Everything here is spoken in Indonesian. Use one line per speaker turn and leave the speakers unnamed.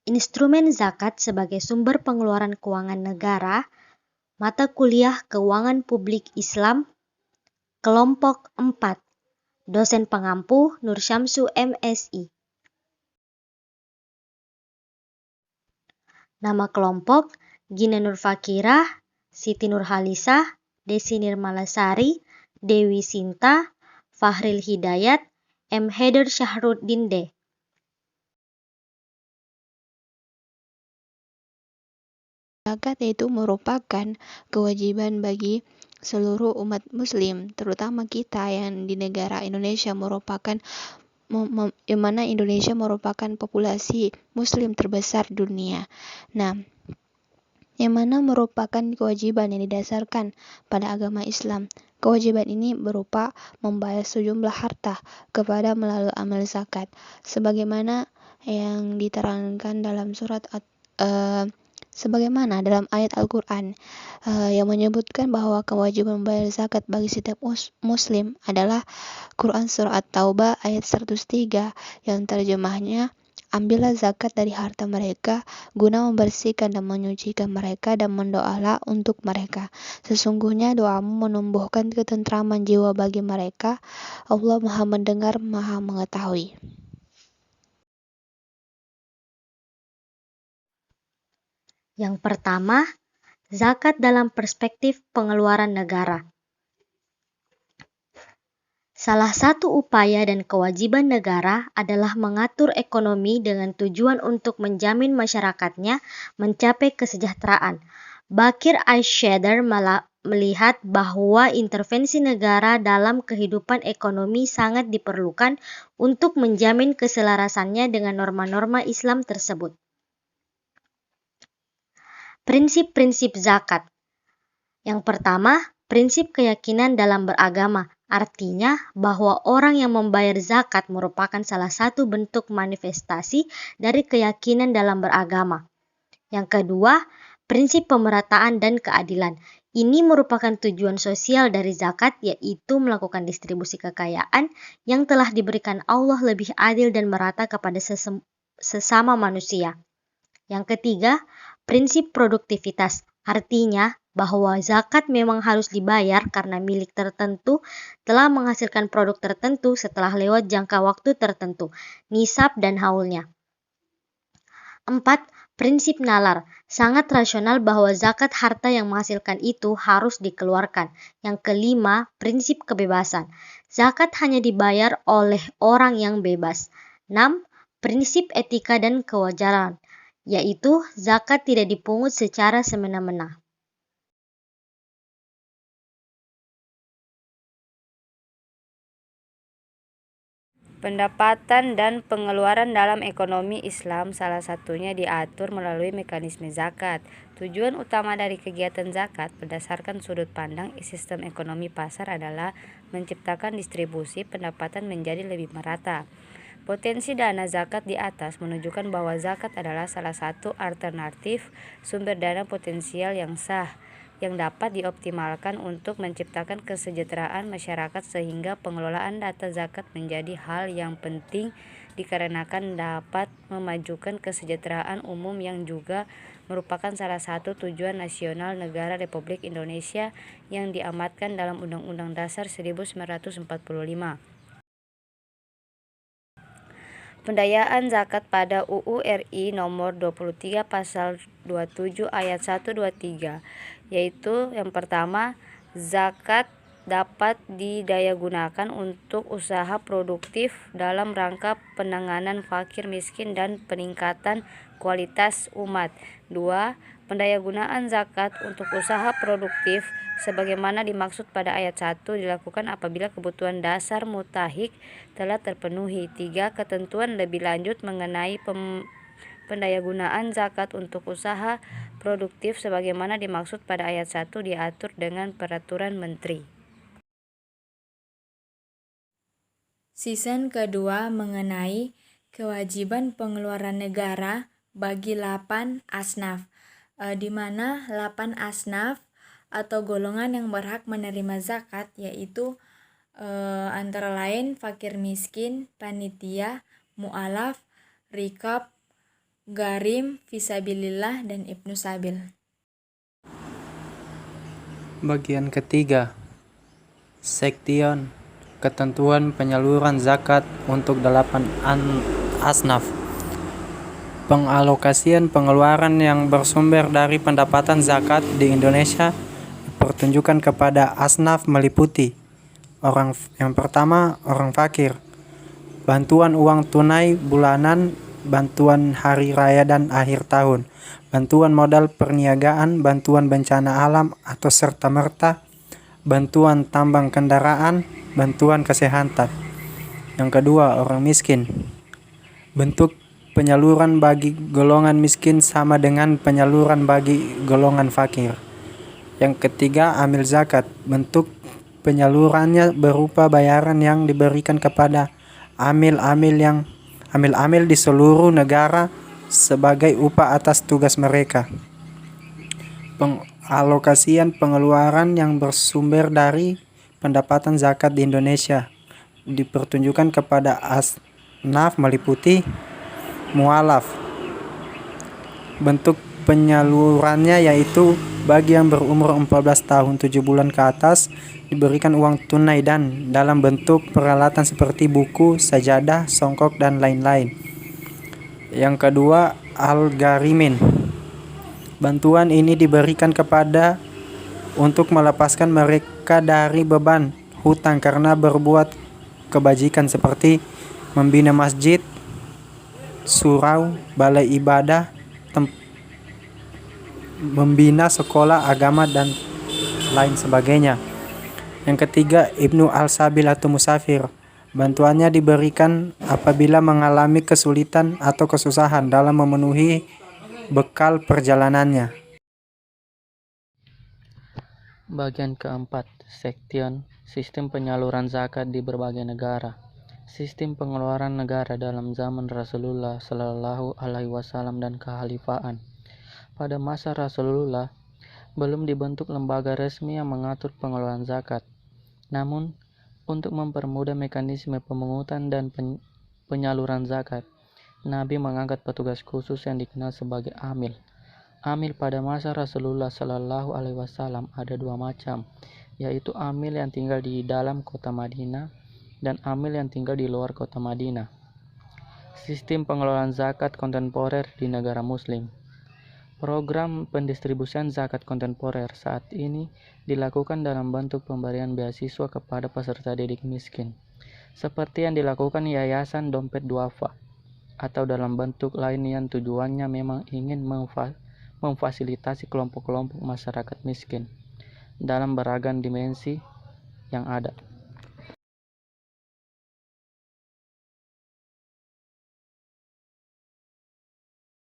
Instrumen zakat sebagai sumber pengeluaran keuangan negara, mata kuliah Keuangan Publik Islam, kelompok 4, dosen pengampu Nur Syamsu MSI. Nama kelompok Gina Nur Fakirah, Siti Nurhalisah, Desi Nirmalasari, Dewi Sinta, Fahril Hidayat, M. Heder Syahruddin D.
Zakat itu merupakan kewajiban bagi seluruh umat muslim, terutama kita yang di negara Indonesia yang mana Indonesia merupakan populasi muslim terbesar di dunia. Nah, yang mana merupakan kewajiban yang didasarkan pada agama Islam. Kewajiban ini berupa membayar sejumlah harta kepada melalui amal zakat, sebagaimana yang diterangkan dalam sebagaimana dalam ayat Al-Quran yang menyebutkan bahwa kewajiban membayar zakat bagi setiap muslim adalah Quran Surah At-Taubah ayat 103 yang terjemahnya, ambillah zakat dari harta mereka guna membersihkan dan menyucikan mereka dan mendoalah untuk mereka. Sesungguhnya doamu menumbuhkan ketentraman jiwa bagi mereka. Allah Maha Mendengar, Maha Mengetahui.
Yang pertama, zakat dalam perspektif pengeluaran negara. Salah satu upaya dan kewajiban negara adalah mengatur ekonomi dengan tujuan untuk menjamin masyarakatnya mencapai kesejahteraan. Bakir Aisyadar melihat bahwa intervensi negara dalam kehidupan ekonomi sangat diperlukan untuk menjamin keselarasannya dengan norma-norma Islam tersebut. Prinsip-prinsip zakat. Yang pertama, prinsip keyakinan dalam beragama. Artinya bahwa orang yang membayar zakat merupakan salah satu bentuk manifestasi dari keyakinan dalam beragama. Yang kedua, prinsip pemerataan dan keadilan. Ini merupakan tujuan sosial dari zakat, yaitu melakukan distribusi kekayaan yang telah diberikan Allah lebih adil dan merata kepada sesama manusia. Yang ketiga, prinsip produktivitas. Artinya bahwa zakat memang harus dibayar karena milik tertentu telah menghasilkan produk tertentu setelah lewat jangka waktu tertentu, nisab dan haulnya. 4. Prinsip nalar. Sangat rasional bahwa zakat harta yang menghasilkan itu harus dikeluarkan. Yang kelima, prinsip kebebasan. Zakat hanya dibayar oleh orang yang bebas. 6. Prinsip etika dan kewajaran, yaitu zakat tidak dipungut secara semena-mena.
Pendapatan dan pengeluaran dalam ekonomi Islam salah satunya diatur melalui mekanisme zakat. Tujuan utama dari kegiatan zakat berdasarkan sudut pandang sistem ekonomi pasar adalah menciptakan distribusi pendapatan menjadi lebih merata. Potensi dana zakat di atas menunjukkan bahwa zakat adalah salah satu alternatif sumber dana potensial yang sah, yang dapat dioptimalkan untuk menciptakan kesejahteraan masyarakat sehingga pengelolaan data zakat menjadi hal yang penting dikarenakan dapat memajukan kesejahteraan umum yang juga merupakan salah satu tujuan nasional negara Republik Indonesia yang diamatkan dalam Undang-Undang Dasar 1945. Pendayaan zakat pada UU RI nomor 23 pasal 27 ayat 1, 2, 3, yaitu yang pertama, zakat dapat didayagunakan untuk usaha produktif dalam rangka penanganan fakir miskin dan peningkatan kualitas umat. 2. Pendayagunaan zakat untuk usaha produktif sebagaimana dimaksud pada ayat 1 dilakukan apabila kebutuhan dasar mutahik telah terpenuhi. 3. Ketentuan lebih lanjut mengenai pendayagunaan zakat untuk usaha produktif sebagaimana dimaksud pada ayat 1 diatur dengan peraturan menteri.
Season kedua mengenai kewajiban pengeluaran negara bagi 8 asnaf, di mana 8 asnaf atau golongan yang berhak menerima zakat yaitu antara lain fakir miskin, panitia, mu'alaf, rikab, Gharim, Fisabilillah, dan Ibnu Sabil.
Bagian ketiga, Sektion, ketentuan penyaluran zakat untuk 8 asnaf. Pengalokasian pengeluaran yang bersumber dari pendapatan zakat di Indonesia dipertunjukkan kepada asnaf meliputi yang pertama, orang fakir, bantuan uang tunai bulanan, bantuan hari raya dan akhir tahun, bantuan modal perniagaan, bantuan bencana alam atau serta-merta, bantuan tambang kendaraan, bantuan kesehatan. Yang kedua, orang miskin. Bentuk penyaluran bagi golongan miskin sama dengan penyaluran bagi golongan fakir. Yang ketiga, amil zakat. Bentuk penyalurannya berupa bayaran yang diberikan kepada amil-amil di seluruh negara sebagai upah atas tugas mereka. Pengalokasian pengeluaran yang bersumber dari pendapatan zakat di Indonesia dipertunjukkan kepada asnaf meliputi mualaf. Bentuk penyalurannya yaitu bagi yang berumur 14 tahun 7 bulan ke atas diberikan uang tunai dan dalam bentuk peralatan seperti buku, sajadah, songkok, dan lain-lain. Yang kedua, al-gharimin. Bantuan ini diberikan kepada untuk melepaskan mereka dari beban hutang karena berbuat kebajikan seperti membina masjid, surau, balai ibadah, membina sekolah agama dan lain sebagainya. Yang ketiga, Ibnu al-Sabil atau musafir. Bantuannya diberikan apabila mengalami kesulitan atau kesusahan dalam memenuhi bekal perjalanannya.
Bagian keempat, Sektion, sistem penyaluran zakat di berbagai negara. Sistem pengeluaran negara dalam zaman Rasulullah Shallallahu Alaihi Wasallam dan kehalifaan. Pada masa Rasulullah, belum dibentuk lembaga resmi yang mengatur pengeluaran zakat. Namun, untuk mempermudah mekanisme pemungutan dan penyaluran zakat, Nabi mengangkat petugas khusus yang dikenal sebagai amil. Amil pada masa Rasulullah Shallallahu Alaihi Wasallam ada dua macam, yaitu amil yang tinggal di dalam kota Madinah dan amil yang tinggal di luar kota Madinah. Sistem pengelolaan zakat kontemporer di negara Muslim. Program pendistribusian zakat kontemporer saat ini dilakukan dalam bentuk pemberian beasiswa kepada peserta didik miskin, seperti yang dilakukan Yayasan Dompet Duafa, atau dalam bentuk lain yang tujuannya memang ingin memfasilitasi kelompok-kelompok masyarakat miskin dalam beragam dimensi yang ada.